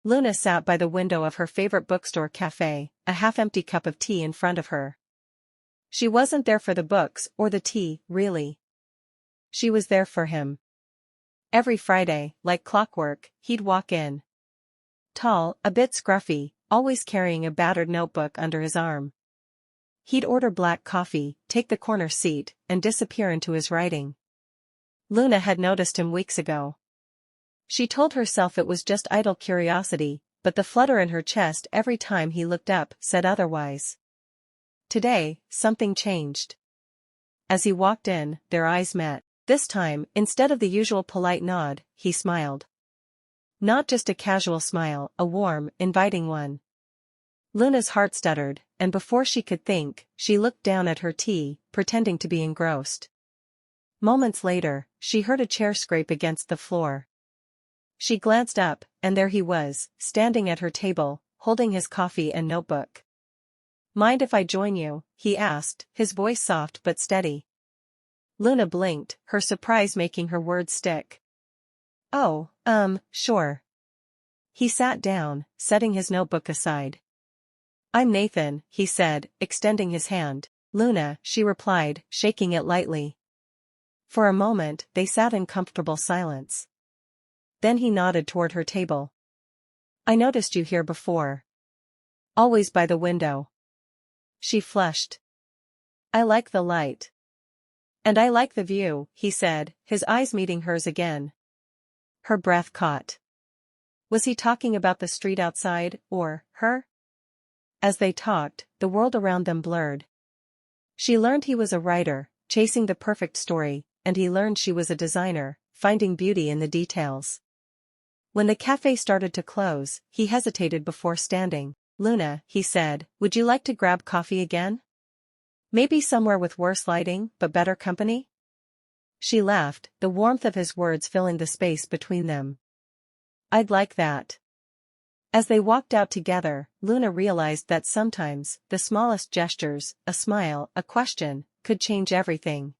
Luna sat by the window of her favorite bookstore cafe, a half-empty cup of tea in front of her. She wasn't there for the books or the tea, really. She was there for him. Every Friday, like clockwork, he'd walk in. Tall, a bit scruffy, always carrying a battered notebook under his arm. He'd order black coffee, take the corner seat, and disappear into his writing. Luna had noticed him weeks ago. She told herself it was just idle curiosity, but the flutter in her chest every time he looked up said otherwise. Today, something changed. As he walked in, their eyes met. This time, instead of the usual polite nod, he smiled. Not just a casual smile, a warm, inviting one. Luna's heart stuttered, and before she could think, she looked down at her tea, pretending to be engrossed. Moments later, she heard a chair scrape against the floor. She glanced up, and there he was, standing at her table, holding his coffee and notebook. "Mind if I join you?" he asked, his voice soft but steady. Luna blinked, her surprise making her words stick. "Oh, sure." He sat down, setting his notebook aside. "I'm Nathan," he said, extending his hand. "Luna," she replied, shaking it lightly. For a moment, they sat in comfortable silence. Then he nodded toward her table. "I noticed you here before. Always by the window." She flushed. "I like the light." "And I like the view," he said, his eyes meeting hers again. Her breath caught. Was he talking about the street outside, or her? As they talked, the world around them blurred. She learned he was a writer, chasing the perfect story, and he learned she was a designer, finding beauty in the details. When the cafe started to close, he hesitated before standing. "Luna," he said, "would you like to grab coffee again? Maybe somewhere with worse lighting, but better company?" She laughed, the warmth of his words filling the space between them. "I'd like that." As they walked out together, Luna realized that sometimes, the smallest gestures, a smile, a question, could change everything.